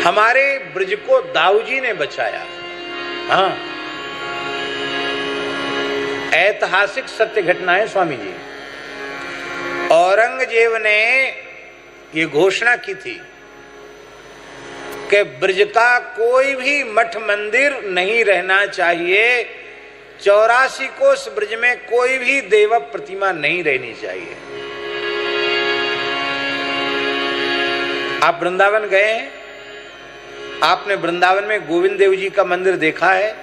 हमारे ब्रज को दाऊ जी ने बचाया। हाँ, ऐतिहासिक सत्य घटना है स्वामी जी। औरंगजेब ने ये घोषणा की थी कि ब्रज का कोई भी मठ मंदिर नहीं रहना चाहिए, 84 कोस ब्रज में कोई भी देव प्रतिमा नहीं रहनी चाहिए। आप वृंदावन गए हैं, आपने वृंदावन में गोविंद देव जी का मंदिर देखा है,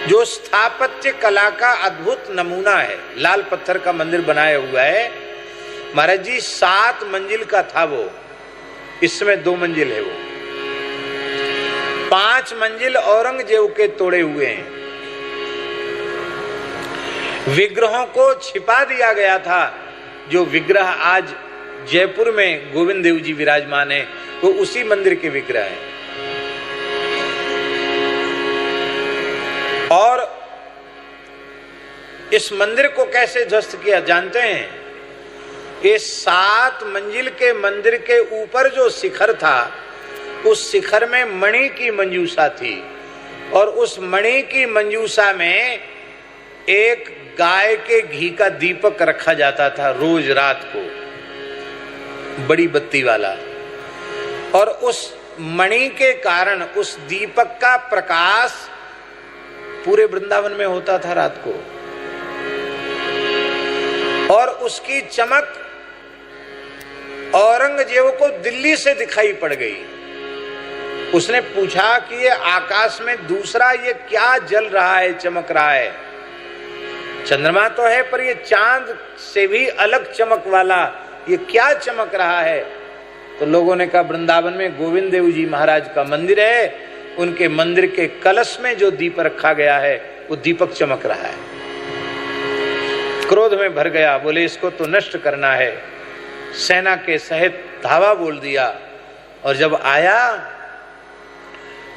जो स्थापत्य कला का अद्भुत नमूना है। लाल पत्थर का मंदिर बनाया हुआ है महाराज जी, 7 मंजिल का था वो, इसमें 2 मंजिल है वो। 5 मंजिल औरंगजेब के तोड़े हुए हैं। विग्रहों को छिपा दिया गया था। जो विग्रह आज जयपुर में गोविंद देव जी विराजमान है, वो उसी मंदिर के विग्रह हैं। और इस मंदिर को कैसे ध्वस्त किया जानते हैं? ये 7 मंजिल के मंदिर के ऊपर जो शिखर था, उस शिखर में मणि की मंजूषा थी, और उस मणि की मंजूषा में एक गाय के घी का दीपक रखा जाता था रोज रात को, बड़ी बत्ती वाला। और उस मणि के कारण उस दीपक का प्रकाश पूरे वृंदावन में होता था रात को, और उसकी चमक औरंगजेब को दिल्ली से दिखाई पड़ गई। उसने पूछा कि ये आकाश में दूसरा ये क्या जल रहा है, चमक रहा है? चंद्रमा तो है, पर ये चांद से भी अलग चमक वाला ये क्या चमक रहा है? तो लोगों ने कहा वृंदावन में गोविंद देव जी महाराज का मंदिर है, उनके मंदिर के कलश में जो दीप रखा गया है वो दीपक चमक रहा है। क्रोध में भर गया, बोले इसको तो नष्ट करना है। सेना के सहित धावा बोल दिया, और जब आया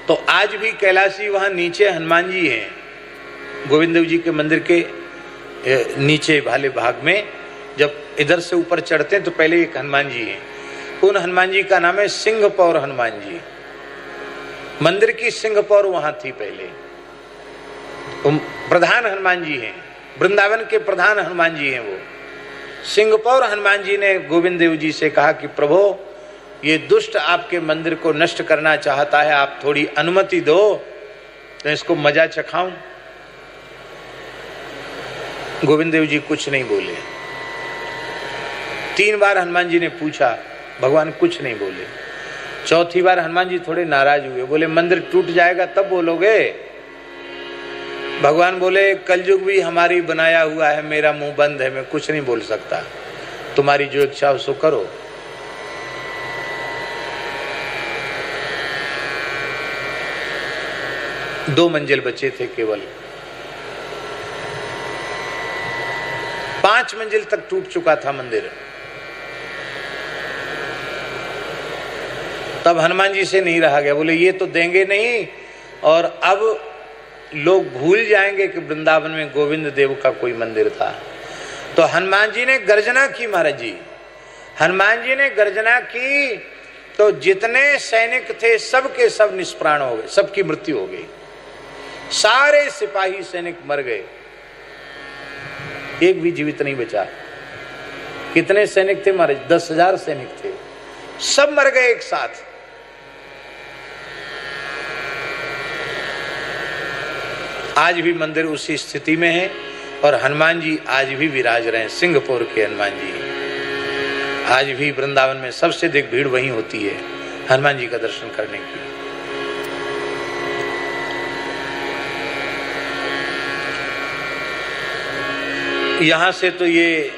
तो आज भी कैलाशी वहां नीचे हनुमान जी हैं, गोविंद देव जी के मंदिर के नीचे वाले भाग में। जब इधर से ऊपर चढ़ते हैं तो पहले एक हनुमान जी हैं, उन हनुमान जी का नाम है सिंहपौर हनुमान जी। मंदिर की सिंहपौर वहां थी पहले। प्रधान हनुमान जी हैं, वृंदावन के प्रधान हनुमान जी हैं वो। सिंहपौर हनुमान जी ने गोविंद देव जी से कहा कि प्रभु, ये दुष्ट आपके मंदिर को नष्ट करना चाहता है, आप थोड़ी अनुमति दो तो इसको मजा चखाऊं। गोविंद देव जी कुछ नहीं बोले। 3 बार हनुमान जी ने पूछा, भगवान कुछ नहीं बोले। चौथी बार हनुमान जी थोड़े नाराज हुए, बोले मंदिर टूट जाएगा तब बोलोगे? भगवान बोले कलयुग भी हमारी बनाया हुआ है, मेरा मुंह बंद है, मैं कुछ नहीं बोल सकता, तुम्हारी जो इच्छा हो सो करो। दो मंजिल बचे थे केवल, 5 मंजिल तक टूट चुका था मंदिर। तब हनुमान जी से नहीं रहा गया, बोले ये तो देंगे नहीं, और अब लोग भूल जाएंगे कि वृंदावन में गोविंद देव का कोई मंदिर था। तो हनुमान जी ने गर्जना की महाराज जी, हनुमान जी ने गर्जना की तो जितने सैनिक थे सब के सब निष्प्राण हो गए, सबकी मृत्यु हो गई। सारे सिपाही सैनिक मर गए, एक भी जीवित नहीं बचा। कितने सैनिक थे महाराज? 10,000 सैनिक थे, सब मर गए एक साथ। आज भी मंदिर उसी स्थिति में है, और हनुमान जी आज भी विराज रहे हैं, सिंहपुर के हनुमान जी। आज भी वृंदावन में सबसे अधिक भीड़ वहीं होती है हनुमान जी का दर्शन करने की। यहां से तो ये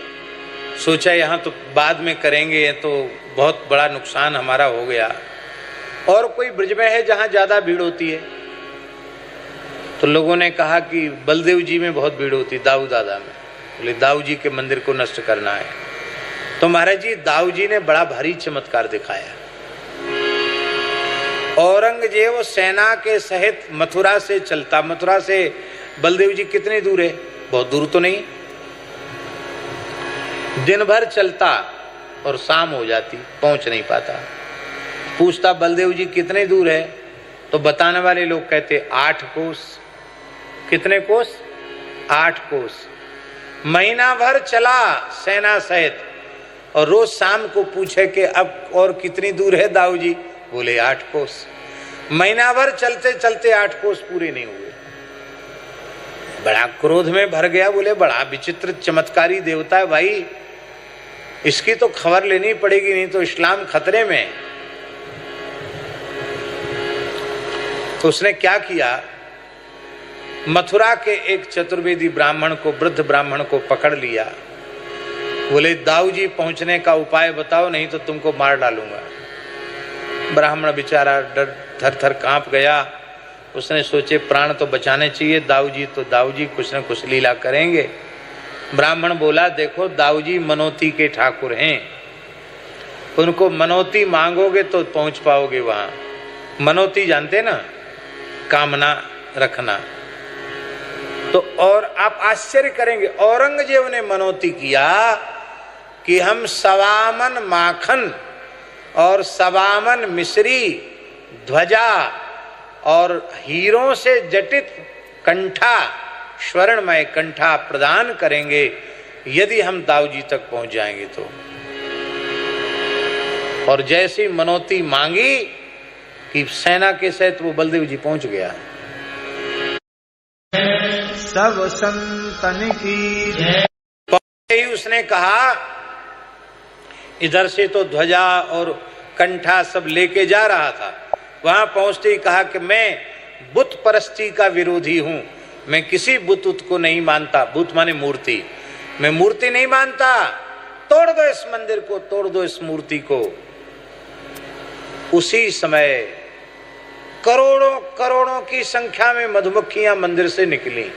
सोचा यहां तो बाद में करेंगे, तो बहुत बड़ा नुकसान हमारा हो गया। और कोई ब्रज में है जहां ज्यादा भीड़ होती है? तो लोगों ने कहा कि बलदेव जी में बहुत भीड़ होती, दाऊ दादा में। बोले दाऊ जी के मंदिर को नष्ट करना है। तो महाराज जी दाऊ जी ने बड़ा भारी चमत्कार दिखाया। औरंगजेब सेना के सहित मथुरा से चलता, मथुरा से बलदेव जी कितनी दूर है? बहुत दूर तो नहीं। दिन भर चलता और शाम हो जाती, पहुंच नहीं पाता। पूछता बलदेव जी कितने दूर है, तो बताने वाले लोग कहते 8 कोस। कितने कोस? 8 कोस। महीना भर चला सेना सहित और रोज शाम को पूछे कि अब और कितनी दूर है दाऊ जी, बोले 8 कोस। महीना भर चलते चलते 8 कोस पूरे नहीं हुए। बड़ा क्रोध में भर गया, बोले बड़ा विचित्र चमत्कारी देवता है भाई, इसकी तो खबर लेनी पड़ेगी, नहीं तो इस्लाम खतरे में। तो उसने क्या किया, मथुरा के एक चतुर्वेदी ब्राह्मण को, वृद्ध ब्राह्मण को पकड़ लिया। बोले दाऊ जी पहुंचने का उपाय बताओ, नहीं तो तुमको मार डालूंगा। ब्राह्मण बेचारा डर थर थर कांप गया। उसने सोचे प्राण तो बचाने चाहिए, दाऊ जी तो दाऊ जी कुछ न कुछ लीला करेंगे। ब्राह्मण बोला देखो दाऊ जी मनोती के ठाकुर हैं, उनको मनोती मांगोगे तो पहुंच पाओगे वहां। मनोती जानते ना, कामना रखना। तो और आप आश्चर्य करेंगे, औरंगजेब ने मनोती किया कि हम सवामन माखन और सवामन मिश्री ध्वजा और हीरों से जटित कंठा, स्वर्णमय कंठा प्रदान करेंगे यदि हम दाऊ जी तक पहुंच जाएंगे तो। और जैसी मनोती मांगी कि सेना के सहित वो बलदेव जी पहुंच गया। सब संतन की उसने कहा, इधर से तो ध्वजा और कंठा सब लेके जा रहा था, वहां पहुंचते ही कहा कि मैं बुत परस्ती का विरोधी हूं, मैं किसी बुत को नहीं मानता। बुत माने मूर्ति, मैं मूर्ति नहीं मानता, तोड़ दो इस मंदिर को, तोड़ दो इस मूर्ति को। उसी समय करोड़ों करोड़ों की संख्या में मधुमक्खियां मंदिर से निकली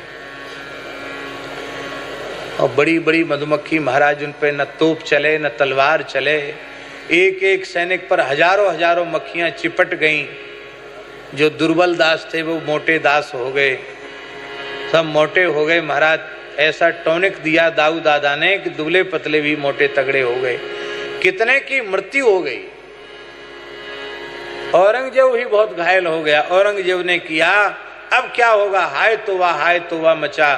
और बड़ी बड़ी मधुमक्खी महाराज, उन पे न तोप चले न तलवार चले। एक एक सैनिक पर हजारों हजारों मक्खियां चिपट गईं। जो दुर्बल दास थे वो मोटे दास हो गए, सब मोटे हो गए। महाराज ऐसा टॉनिक दिया दाऊ दादा ने कि दुबले पतले भी मोटे तगड़े हो गए। कितने की मृत्यु हो गई। औरंगजेब ही बहुत घायल हो गया। औरंगजेब ने किया अब क्या होगा, हाय तोबा मचा।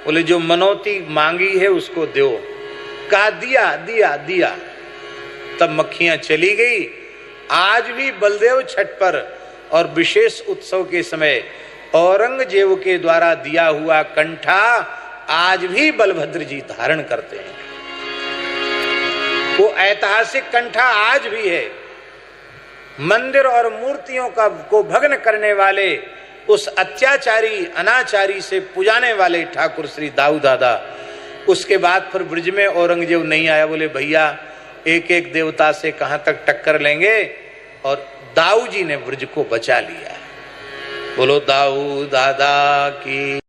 बोले जो मनोती मांगी है उसको दो। कहा दिया दिया दिया। तब मक्खियां चली गई। आज भी बलदेव छठ पर और विशेष उत्सव के समय औरंगजेब के द्वारा दिया हुआ कंठा आज भी बलभद्र जी धारण करते हैं। वो ऐतिहासिक कंठा आज भी है। मंदिर और मूर्तियों का को भग्न करने वाले, उस अत्याचारी अनाचारी से पुजाने वाले ठाकुर श्री दाऊ दादा। उसके बाद फिर ब्रज में औरंगजेब नहीं आया। बोले भैया एक एक देवता से कहां तक टक्कर लेंगे, और दाऊ जी ने ब्रज को बचा लिया। बोलो दाऊ दादा की।